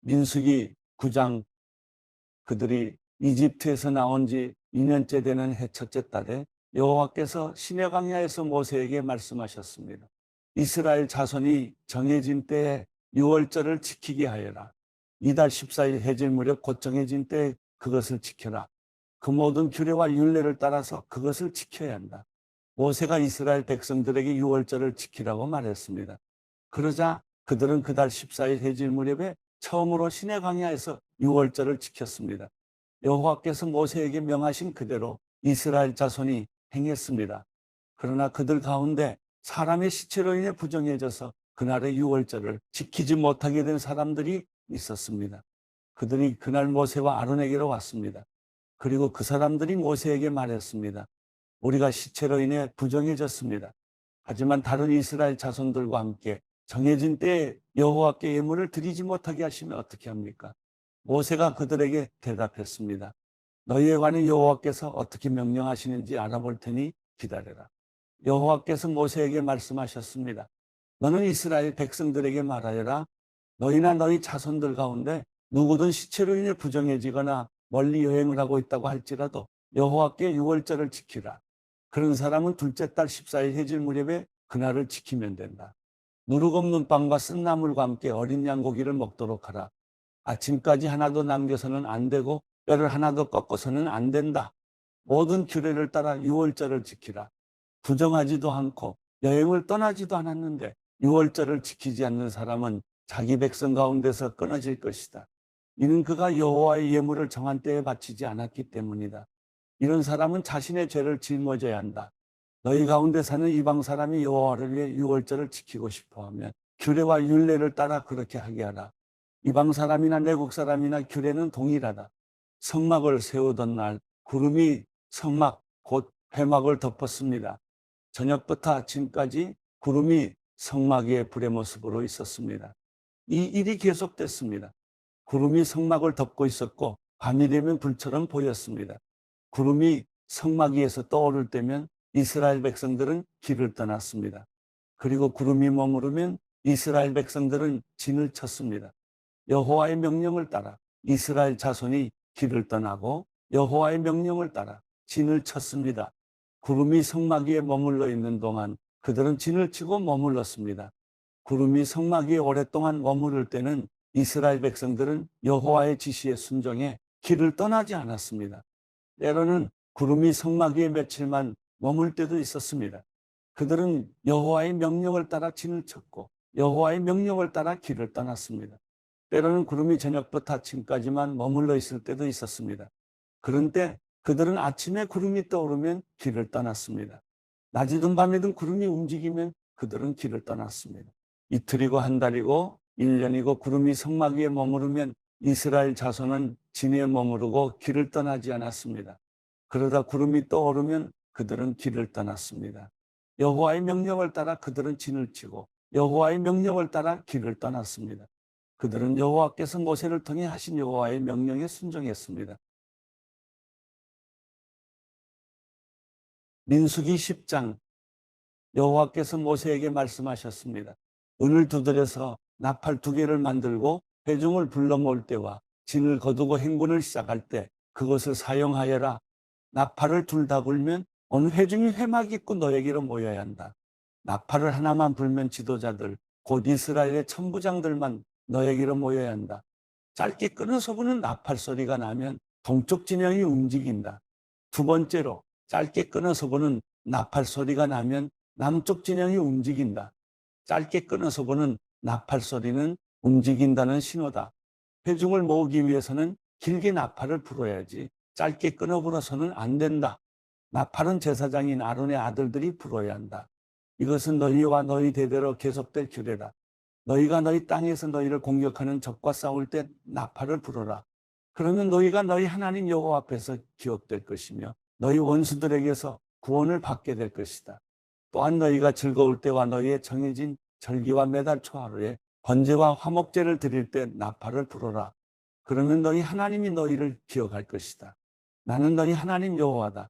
민수기 9장 그들이 이집트에서 나온 지 2년째 되는 해 첫째 달에 여호와께서 시내 광야에서 모세에게 말씀하셨습니다. 이스라엘 자손이 정해진 때에 유월절을 지키게 하여라. 이달 14일 해질 무렵 곧 정해진 때에 그것을 지켜라. 그 모든 규례와 율례를 따라서 그것을 지켜야 한다. 모세가 이스라엘 백성들에게 유월절을 지키라고 말했습니다. 그러자 그들은 그달 14일 해질 무렵에 처음으로 시내 광야에서 유월절을 지켰습니다. 여호와께서 모세에게 명하신 그대로 이스라엘 자손이 행했습니다. 그러나 그들 가운데 사람의 시체로 인해 부정해져서 그날의 유월절을 지키지 못하게 된 사람들이 있었습니다. 그들이 그날 모세와 아론에게로 왔습니다. 그리고 그 사람들이 모세에게 말했습니다. 우리가 시체로 인해 부정해졌습니다. 하지만 다른 이스라엘 자손들과 함께 정해진 때에 여호와께 예물을 드리지 못하게 하시면 어떻게 합니까? 모세가 그들에게 대답했습니다. 너희에 관해 여호와께서 어떻게 명령하시는지 알아볼 테니 기다려라. 여호와께서 모세에게 말씀하셨습니다. 너는 이스라엘 백성들에게 말하여라. 너희나 너희 자손들 가운데 누구든 시체로 인해 부정해지거나 멀리 여행을 하고 있다고 할지라도 여호와께 유월절을 지키라. 그런 사람은 둘째 달 14일 해질 무렵에 그날을 지키면 된다. 누룩 없는 빵과 쓴 나물과 함께 어린 양고기를 먹도록 하라. 아침까지 하나도 남겨서는 안 되고 뼈를 하나도 꺾어서는 안 된다. 모든 규례를 따라 유월절을 지키라. 부정하지도 않고 여행을 떠나지도 않았는데 유월절을 지키지 않는 사람은 자기 백성 가운데서 끊어질 것이다. 이는 그가 여호와의 예물을 정한 때에 바치지 않았기 때문이다. 이런 사람은 자신의 죄를 짊어져야 한다. 너희 가운데 사는 이방 사람이 여호와를 위해 유월절을 지키고 싶어하면 규례와 율례를 따라 그렇게 하게 하라. 이방 사람이나 내국 사람이나 규례는 동일하다. 성막을 세우던 날 구름이 성막 곧 회막을 덮었습니다. 저녁부터 아침까지 구름이 성막 위에 불의 모습으로 있었습니다. 이 일이 계속됐습니다. 구름이 성막을 덮고 있었고 밤이 되면 불처럼 보였습니다. 구름이 성막 위에서 떠오를 때면 이스라엘 백성들은 길을 떠났습니다. 그리고 구름이 머무르면 이스라엘 백성들은 진을 쳤습니다. 여호와의 명령을 따라 이스라엘 자손이 길을 떠나고 여호와의 명령을 따라 진을 쳤습니다. 구름이 성막 위에 머물러 있는 동안 그들은 진을 치고 머물렀습니다. 구름이 성막 위에 오랫동안 머무를 때는 이스라엘 백성들은 여호와의 지시에 순종해 길을 떠나지 않았습니다. 때로는 구름이 성막 위에 며칠만 머물 때도 있었습니다. 그들은 여호와의 명령을 따라 진을 쳤고 여호와의 명령을 따라 길을 떠났습니다. 때로는 구름이 저녁부터 아침까지만 머물러 있을 때도 있었습니다. 그런 때 그들은 아침에 구름이 떠오르면 길을 떠났습니다. 낮이든 밤이든 구름이 움직이면 그들은 길을 떠났습니다. 이틀이고 한 달이고 1년이고 구름이 성막 위에 머무르면 이스라엘 자손은 진에 머무르고 길을 떠나지 않았습니다. 그러다 구름이 떠오르면 그들은 길을 떠났습니다. 여호와의 명령을 따라 그들은 진을 치고 여호와의 명령을 따라 길을 떠났습니다. 그들은 여호와께서 모세를 통해 하신 여호와의 명령에 순종했습니다. 민수기 10장 여호와께서 모세에게 말씀하셨습니다. 은을 두드려서 나팔 2개를 만들고 회중을 불러 모을 때와 진을 거두고 행군을 시작할 때 그것을 사용하여라. 나팔을 둘 다 불면 온 회중이 회막 있고 너에게로 모여야 한다. 나팔을 하나만 불면 지도자들 곧 이스라엘의 천부장들만 너에게로 모여야 한다. 짧게 끊어서 부는 나팔 소리가 나면 동쪽 진영이 움직인다. 두 번째로 짧게 끊어서 부는 나팔 소리가 나면 남쪽 진영이 움직인다. 짧게 끊어서 부는 나팔 소리는 움직인다는 신호다. 회중을 모으기 위해서는 길게 나팔을 불어야지 짧게 끊어 불어서는 안 된다. 나팔은 제사장인 아론의 아들들이 불어야 한다. 이것은 너희와 너희 대대로 계속될 규례다. 너희가 너희 땅에서 너희를 공격하는 적과 싸울 때 나팔을 불어라. 그러면 너희가 너희 하나님 여호와 앞에서 기억될 것이며 너희 원수들에게서 구원을 받게 될 것이다. 또한 너희가 즐거울 때와 너희의 정해진 절기와 매달 초하루에 번제와 화목제를 드릴 때 나팔을 불어라. 그러면 너희 하나님이 너희를 기억할 것이다. 나는 너희 하나님 여호와다.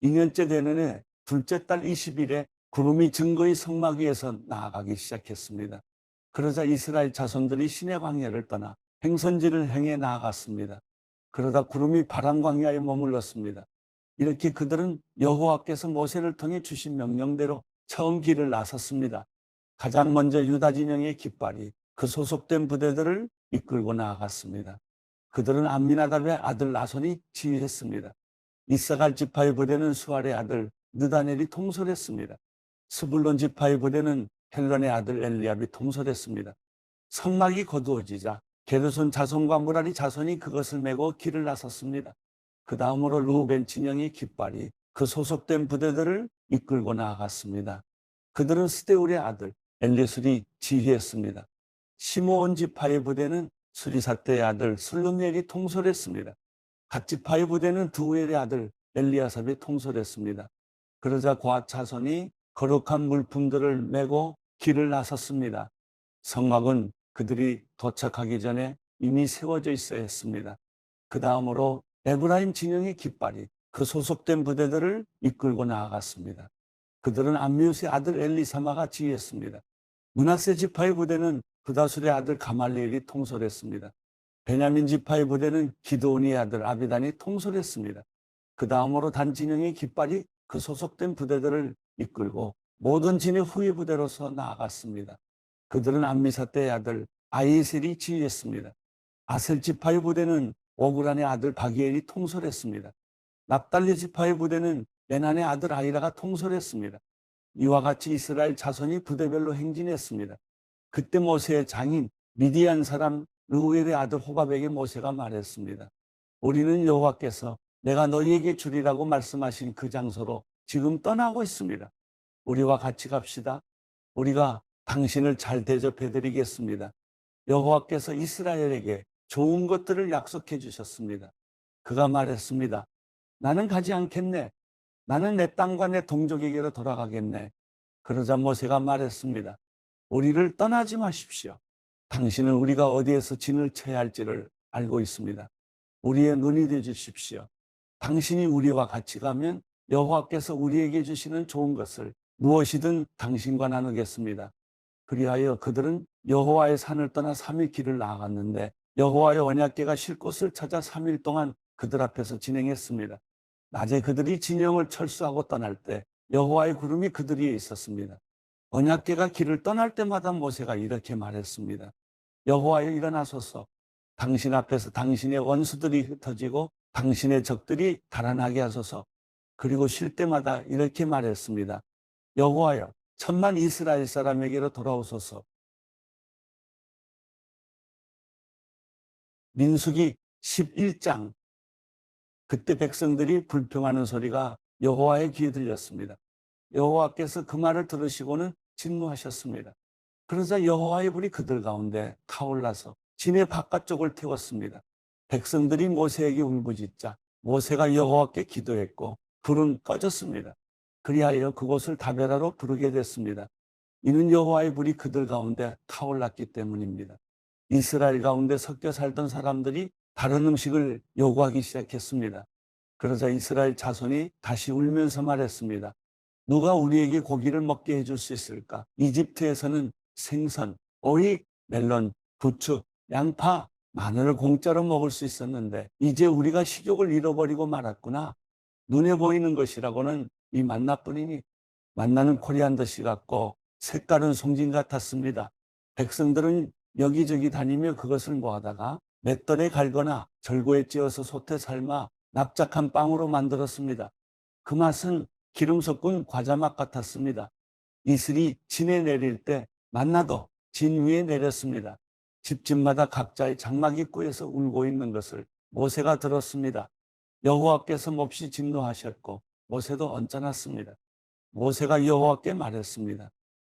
2년째 되는 해 둘째 달 20일에 구름이 증거의 성막 위에서 나아가기 시작했습니다. 그러자 이스라엘 자손들이 시내 광야를 떠나 행선지를 행해 나아갔습니다. 그러다 구름이 바람 광야에 머물렀습니다. 이렇게 그들은 여호와께서 모세를 통해 주신 명령대로 처음 길을 나섰습니다. 가장 먼저 유다 진영의 깃발이 그 소속된 부대들을 이끌고 나아갔습니다. 그들은 암미나답의 아들 나손이 지휘했습니다. 이사갈 지파의 부대는 수알의 아들 느다넬이 통솔했습니다. 스불론 지파의 부대는 헬론의 아들 엘리압이 통솔했습니다. 성막이 거두어지자 게르손 자손과 무라리 자손이 그것을 메고 길을 나섰습니다. 그 다음으로 루벤 진영의 깃발이 그 소속된 부대들을 이끌고 나아갔습니다. 그들은 스데울의 아들 엘리술이 지휘했습니다. 시므온 지파의 부대는 수리사떼의 아들 슬루미엘이 통솔했습니다. 갓 지파의 부대는 두우엘의 아들 엘리아삽이 통솔했습니다. 그러자 곶 자손이 거룩한 물품들을 메고 길을 나섰습니다. 성막은 그들이 도착하기 전에 이미 세워져 있어야 했습니다. 그 다음으로 에브라임 진영의 깃발이 그 소속된 부대들을 이끌고 나아갔습니다. 그들은 암미우스의 아들 엘리사마가 지휘했습니다. 므낫세 지파의 부대는 브다술의 아들 가말리엘이 통솔했습니다. 베냐민 지파의 부대는 기드온의 아들 아비단이 통솔했습니다. 그 다음으로 단 진영의 깃발이 그 소속된 부대들을 이끌고 모든 진의 후위 부대로서 나아갔습니다. 그들은 암미사떼의 아들 아이에셀이 지휘했습니다. 아셀 지파의 부대는 오그란의 아들 바기엘이 통솔했습니다. 납달리 지파의 부대는 베난의 아들 아이라가 통솔했습니다. 이와 같이 이스라엘 자손이 부대별로 행진했습니다. 그때 모세의 장인 미디안 사람 르우엘의 아들 호밥에게 모세가 말했습니다. 우리는 여호와께서 내가 너희에게 주리라고 말씀하신 그 장소로 지금 떠나고 있습니다. 우리와 같이 갑시다. 우리가 당신을 잘 대접해 드리겠습니다. 여호와께서 이스라엘에게 좋은 것들을 약속해 주셨습니다. 그가 말했습니다. 나는 가지 않겠네. 나는 내 땅과 내 동족에게로 돌아가겠네. 그러자 모세가 말했습니다. 우리를 떠나지 마십시오. 당신은 우리가 어디에서 진을 쳐야 할지를 알고 있습니다. 우리의 눈이 되어 주십시오. 당신이 우리와 같이 가면 여호와께서 우리에게 주시는 좋은 것을 무엇이든 당신과 나누겠습니다. 그리하여 그들은 여호와의 산을 떠나 3일 길을 나아갔는데 여호와의 언약궤가 쉴 곳을 찾아 3일 동안 그들 앞에서 진행했습니다. 낮에 그들이 진영을 철수하고 떠날 때 여호와의 구름이 그들 위에 있었습니다. 언약궤가 길을 떠날 때마다 모세가 이렇게 말했습니다. 여호와여 일어나소서. 당신 앞에서 당신의 원수들이 흩어지고 당신의 적들이 달아나게 하소서. 그리고 쉴 때마다 이렇게 말했습니다. 여호와여 천만 이스라엘 사람에게로 돌아오소서. 민수기 11장. 그때 백성들이 불평하는 소리가 여호와의 귀에 들렸습니다. 여호와께서 그 말을 들으시고는 진노하셨습니다. 그러자 여호와의 불이 그들 가운데 타올라서 진의 바깥쪽을 태웠습니다. 백성들이 모세에게 울부짖자 모세가 여호와께 기도했고 불은 꺼졌습니다. 그리하여 그곳을 다베라로 부르게 됐습니다. 이는 여호와의 불이 그들 가운데 타올랐기 때문입니다. 이스라엘 가운데 섞여 살던 사람들이 다른 음식을 요구하기 시작했습니다. 그러자 이스라엘 자손이 다시 울면서 말했습니다. 누가 우리에게 고기를 먹게 해줄 수 있을까? 이집트에서는 생선, 오이, 멜론, 부추, 양파, 마늘을 공짜로 먹을 수 있었는데 이제 우리가 식욕을 잃어버리고 말았구나. 눈에 보이는 것이라고는 이 만나뿐이니 만나는 코리안더씨 같고 색깔은 송진 같았습니다. 백성들은 여기저기 다니며 그것을 모아다가 맷돌에 갈거나 절구에 찧어서 솥에 삶아 납작한 빵으로 만들었습니다. 그 맛은 기름 섞은 과자맛 같았습니다. 이슬이 진에 내릴 때 만나도 진 위에 내렸습니다. 집집마다 각자의 장막 입구에서 울고 있는 것을 모세가 들었습니다. 여호와께서 몹시 진노하셨고 모세도 언짢았습니다. 모세가 여호와께 말했습니다.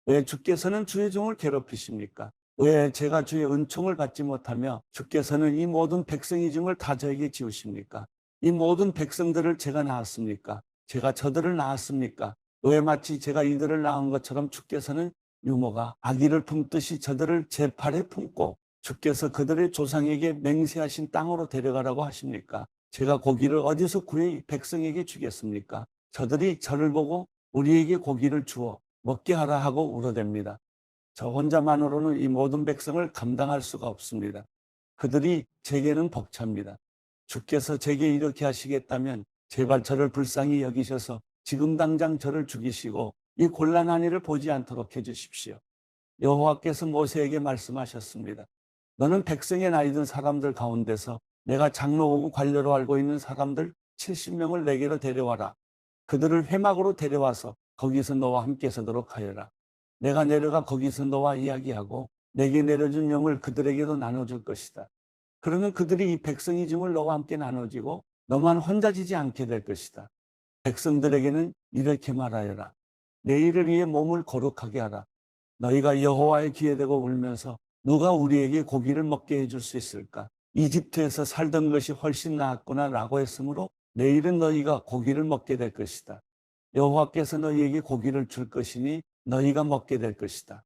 왜 주께서는 주의 종을 괴롭히십니까? 왜 제가 주의 은총을 받지 못하며 주께서는 이 모든 백성의 증을 다 저에게 지우십니까? 이 모든 백성들을 제가 낳았습니까? 제가 저들을 낳았습니까? 왜 마치 제가 이들을 낳은 것처럼 주께서는 유모가 아기를 품듯이 저들을 제 팔에 품고 주께서 그들의 조상에게 맹세하신 땅으로 데려가라고 하십니까? 제가 고기를 어디서 구해 백성에게 주겠습니까? 저들이 저를 보고 우리에게 고기를 주어 먹게 하라 하고 울어댑니다. 저 혼자만으로는 이 모든 백성을 감당할 수가 없습니다. 그들이 제게는 벅찹니다. 주께서 제게 이렇게 하시겠다면 제발 저를 불쌍히 여기셔서 지금 당장 저를 죽이시고 이 곤란한 일을 보지 않도록 해주십시오. 여호와께서 모세에게 말씀하셨습니다. 너는 백성의 나이 든 사람들 가운데서 내가 장로고 관료로 알고 있는 사람들 70명을 내게로 데려와라. 그들을 회막으로 데려와서 거기서 너와 함께 서도록 하여라. 내가 내려가 거기서 너와 이야기하고 내게 내려준 영을 그들에게도 나눠줄 것이다. 그러면 그들이 이 백성의 짐을 너와 함께 나눠지고 너만 혼자 지지 않게 될 것이다. 백성들에게는 이렇게 말하여라. 내일을 위해 몸을 거룩하게 하라. 너희가 여호와의 귀에 대고 울면서 누가 우리에게 고기를 먹게 해줄 수 있을까? 이집트에서 살던 것이 훨씬 나았구나 라고 했으므로 내일은 너희가 고기를 먹게 될 것이다. 여호와께서 너희에게 고기를 줄 것이니 너희가 먹게 될 것이다.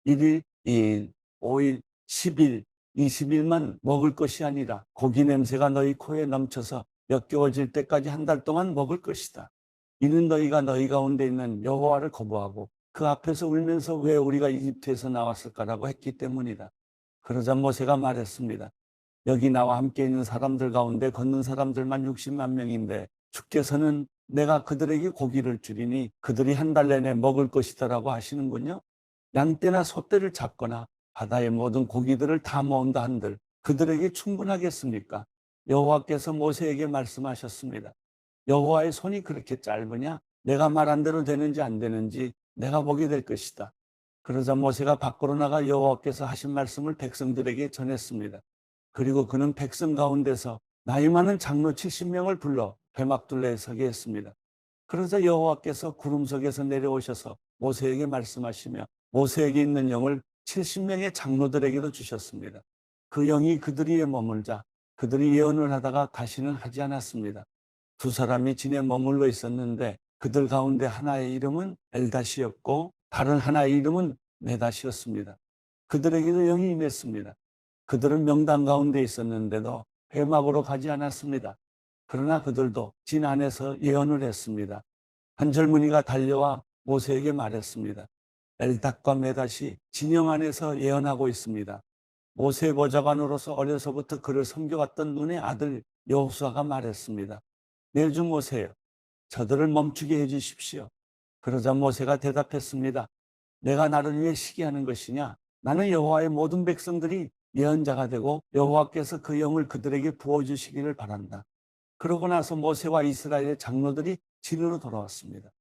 1일, 2일, 5일, 10일, 20일만 먹을 것이 아니라 고기 냄새가 너희 코에 넘쳐서 역겨워질 때까지 한 달 동안 먹을 것이다. 이는 너희가 너희 가운데 있는 여호와를 거부하고 그 앞에서 울면서 왜 우리가 이집트에서 나왔을까라고 했기 때문이다. 그러자 모세가 말했습니다. 여기 나와 함께 있는 사람들 가운데 걷는 사람들만 60만 명인데 주께서는 내가 그들에게 고기를 주리니 그들이 한 달 내내 먹을 것이다라고 하시는군요. 양떼나 소떼를 잡거나 바다의 모든 고기들을 다 모은다 한들 그들에게 충분하겠습니까? 여호와께서 모세에게 말씀하셨습니다. 여호와의 손이 그렇게 짧으냐? 내가 말한 대로 되는지 안 되는지 내가 보게 될 것이다. 그러자 모세가 밖으로 나가 여호와께서 하신 말씀을 백성들에게 전했습니다. 그리고 그는 백성 가운데서 나이 많은 장로 70명을 불러 회막둘레에 서게 했습니다. 그러자 여호와께서 구름 속에서 내려오셔서 모세에게 말씀하시며 모세에게 있는 영을 70명의 장로들에게도 주셨습니다. 그 영이 그들 위에 머물자 그들이 예언을 하다가 다시는 하지 않았습니다. 두 사람이 진에 머물러 있었는데 그들 가운데 하나의 이름은 엘다시였고 다른 하나의 이름은 메다시였습니다. 그들에게도 영이 임했습니다. 그들은 명당 가운데 있었는데도 회막으로 가지 않았습니다. 그러나 그들도 진 안에서 예언을 했습니다. 한 젊은이가 달려와 모세에게 말했습니다. 엘닥과 메닷이 진영 안에서 예언하고 있습니다. 모세의 보좌관으로서 어려서부터 그를 섬겨왔던 눈의 아들 여호수아가 말했습니다. 내중 모세여, 저들을 멈추게 해주십시오. 그러자 모세가 대답했습니다. 내가 나를 위해 시기하는 것이냐? 나는 여호와의 모든 백성들이 예언자가 되고 여호와께서 그 영을 그들에게 부어주시기를 바란다. 그러고 나서 모세와 이스라엘의 장로들이 진으로 돌아왔습니다.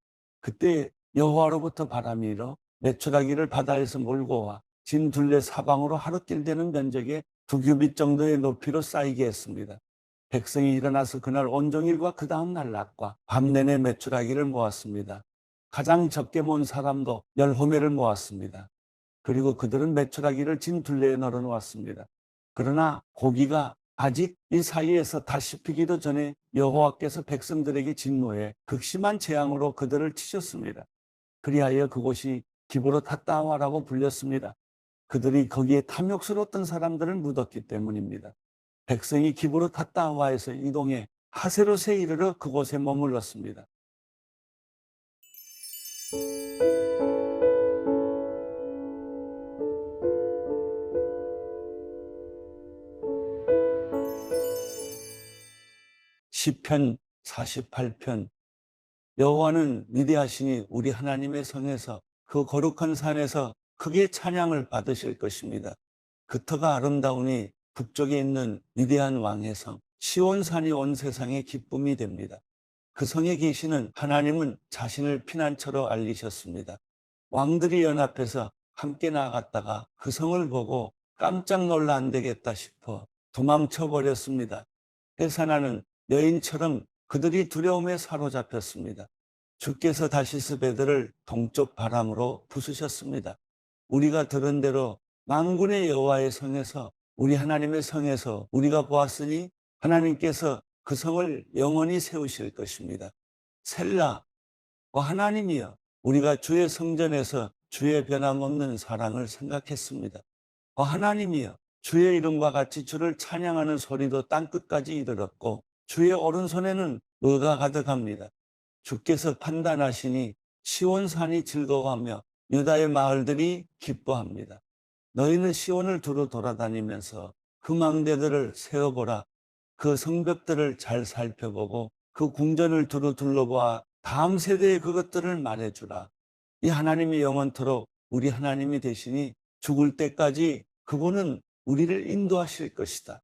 그때 여호와로부터 바람이 일어 메추라기를 바다에서 몰고 와 진 둘레 사방으로 하루길 되는 면적의 2규빗 정도의 높이로 쌓이게 했습니다. 백성이 일어나서 그날 온종일과 그 다음 날 낮과 밤 내내 메추라기를 모았습니다. 가장 적게 모은 사람도 10호매를 모았습니다. 그리고 그들은 메추라기를 진 둘레에 널어 놓았습니다. 그러나 고기가 아직 이 사이에서 다 씹히기도 전에 여호와께서 백성들에게 진노해 극심한 재앙으로 그들을 치셨습니다. 그리하여 그곳이 기브롯 핫다와라고 불렸습니다. 그들이 거기에 탐욕스러웠던 사람들을 묻었기 때문입니다. 백성이 기브롯 핫다와에서 이동해 하세롯에 이르러 그곳에 머물렀습니다. 시편 48편. 여호와는 위대하시니 우리 하나님의 성에서 그 거룩한 산에서 크게 찬양을 받으실 것입니다. 그 터가 아름다우니 북쪽에 있는 위대한 왕의 성 시온산이 온 세상의 기쁨이 됩니다. 그 성에 계시는 하나님은 자신을 피난처로 알리셨습니다. 왕들이 연합해서 함께 나아갔다가 그 성을 보고 깜짝 놀라 안 되겠다 싶어 도망쳐 버렸습니다. 해산하는 여인처럼 그들이 두려움에 사로잡혔습니다. 주께서 다시스 배들을 동쪽 바람으로 부수셨습니다. 우리가 들은 대로 만군의 여호와의 성에서 우리 하나님의 성에서 우리가 보았으니 하나님께서 그 성을 영원히 세우실 것입니다. 셀라, 하나님이여, 우리가 주의 성전에서 주의 변함없는 사랑을 생각했습니다. 하나님이여, 주의 이름과 같이 주를 찬양하는 소리도 땅끝까지 이르렀고 주의 오른손에는 의가 가득합니다. 주께서 판단하시니 시온산이 즐거워하며 유다의 마을들이 기뻐합니다. 너희는 시온을 두루 돌아다니면서 그 망대들을 세워보라. 그 성벽들을 잘 살펴보고 그 궁전을 두루 둘러보아 다음 세대에 그것들을 말해주라. 이 하나님이 영원토록 우리 하나님이 되시니 죽을 때까지 그분은 우리를 인도하실 것이다.